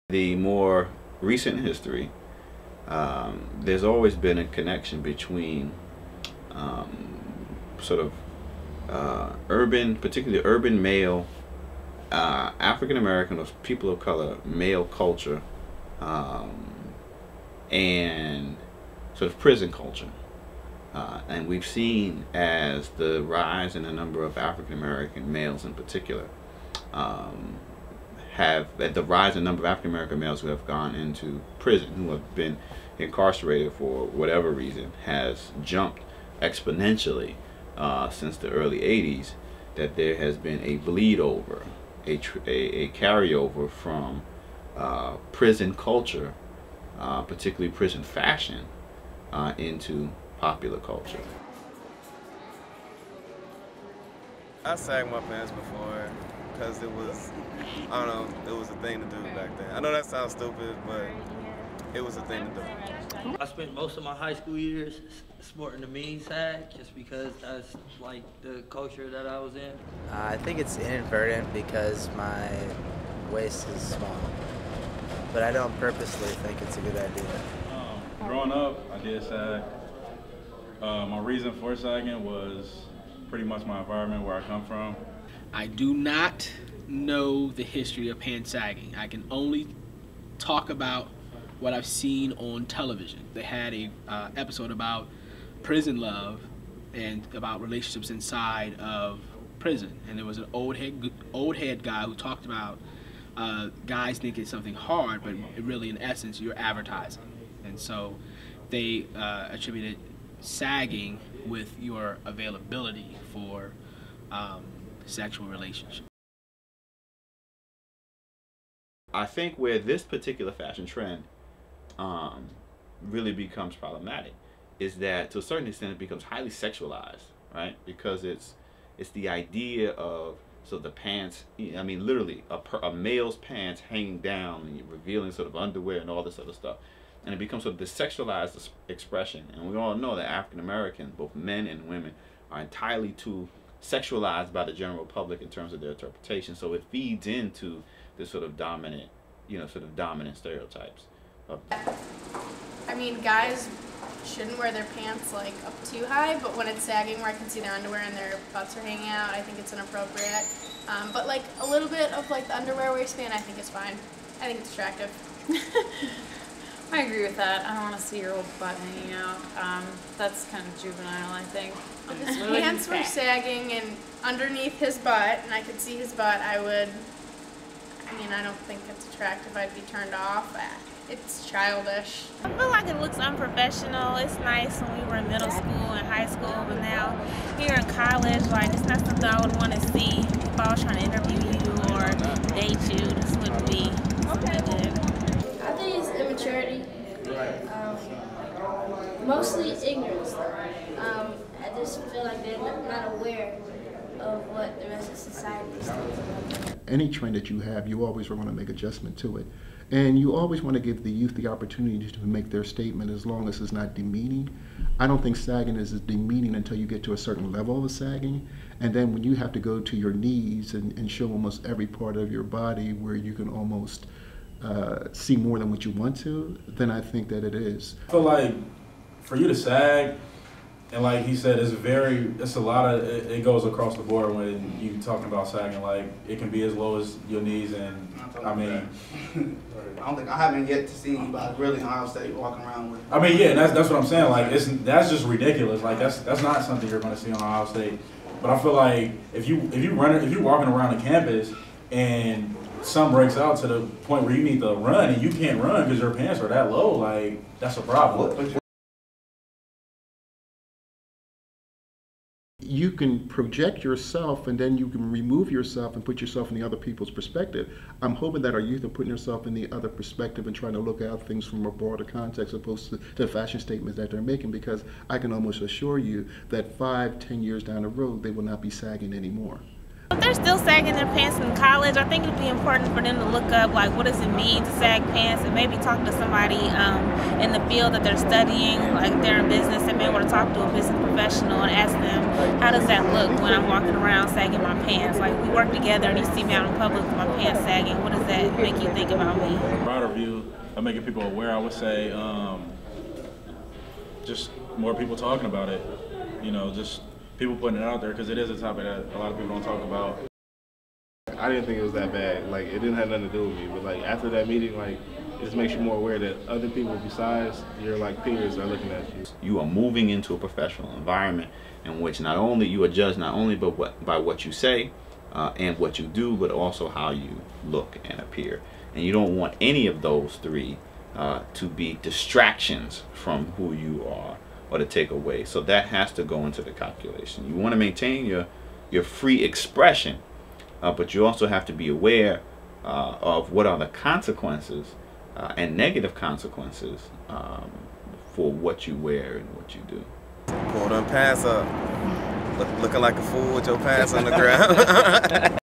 The more recent history, there's always been a connection between sort of urban, particularly urban male, African American or people of color male culture, and sort of prison culture. And we've seen as the rise in the number of African American males in particular, the rise in the number of African American males who have gone into prison, who have been incarcerated for whatever reason, has jumped exponentially since the early 80s, that there has been a bleed over, a carryover from prison culture, particularly prison fashion, into popular culture. I sagged my pants before because it was, I don't know, it was a thing to do back then. I know that sounds stupid, but it was a thing to do. I spent most of my high school years sporting the mini sag just because that's like the culture that I was in. I think it's inadvertent because my waist is small, but I don't purposely think it's a good idea. Growing up, I did sag. My reason for sagging was pretty much my environment, where I come from. I do not know the history of pants sagging. I can only talk about what I've seen on television. They had a episode about prison love and about relationships inside of prison, and there was an old head guy who talked about guys think it's something hard, but really in essence you're advertising. And so they attributed sagging with your availability for sexual relationships. I think where this particular fashion trend really becomes problematic is that to a certain extent it becomes highly sexualized, right? Because it's the idea of the pants, I mean literally a male's pants hanging down and revealing sort of underwear and all this other stuff. And it becomes sort of the sexualized expression. And we all know that African Americans, both men and women, are entirely too sexualized by the general public in terms of their interpretation. So it feeds into this sort of dominant, dominant stereotypes. I mean, guys shouldn't wear their pants like up too high, but when it's sagging where I can see their underwear and their butts are hanging out, I think it's inappropriate. But like a little bit of like the underwear waistband, I think is fine. I think it's attractive. I agree with that. I don't want to see your old butt hanging out. That's kind of juvenile, I think. If his pants were sagging and underneath his butt, and I could see his butt, I don't think it's attractive. I'd be turned off. It's childish. I feel like it looks unprofessional. It's nice when we were in middle school and high school, but now here in college, like, it's not something I would want to see if I was trying to interview you or date you. This wouldn't be good. I think it's immaturity. Mostly ignorance. I just feel like they're not aware of what the rest of society is doing. Any trend that you have, you always want to make adjustment to it. And you always want to give the youth the opportunity to make their statement as long as it's not demeaning. I don't think sagging is demeaning until you get to a certain level of sagging. And then when you have to go to your knees and show almost every part of your body where you can almost see more than what you want to, then I think that it is. I feel like for you to sag, and like he said, it's a lot of, it goes across the board when you talking about sagging. Like it can be as low as your knees, and I mean, I haven't yet to see anybody really in Ohio State walking around with. I mean, yeah, that's what I'm saying. Like that's just ridiculous. Like that's not something you're going to see on Ohio State. But I feel like if you're walking around the campus and some breaks out to the point where you need to run and you can't run because your pants are that low, like that's a problem. You can project yourself and then you can remove yourself and put yourself in the other people's perspective. I'm hoping that our youth are putting themselves in the other perspective and trying to look at things from a broader context opposed to the fashion statements that they're making, because I can almost assure you that 5-10 years down the road they will not be sagging anymore. If they're still sagging their pants in college, I think it would be important for them to look up, like, what does it mean to sag pants, and maybe talk to somebody in the field that they're studying, like if they're in business, they may want to talk to a business professional and ask them, how does that look when I'm walking around sagging my pants? Like, we work together and you see me out in public with my pants sagging, what does that make you think about me? Broader view of making people aware, I would say just more people talking about it, you know, just people putting it out there, because it is a topic that a lot of people don't talk about. I didn't think it was that bad. Like, it didn't have nothing to do with me. But, like, after that meeting, like, it just makes you more aware that other people besides your, like, peers are looking at you. You are moving into a professional environment in which not only you are judged not only by what you say and what you do, but also how you look and appear. And you don't want any of those three to be distractions from who you are or to take away. So that has to go into the calculation. You want to maintain your free expression, but you also have to be aware of what are the consequences and negative consequences for what you wear and what you do. Pull them pants up, looking like a fool with your pants on the ground.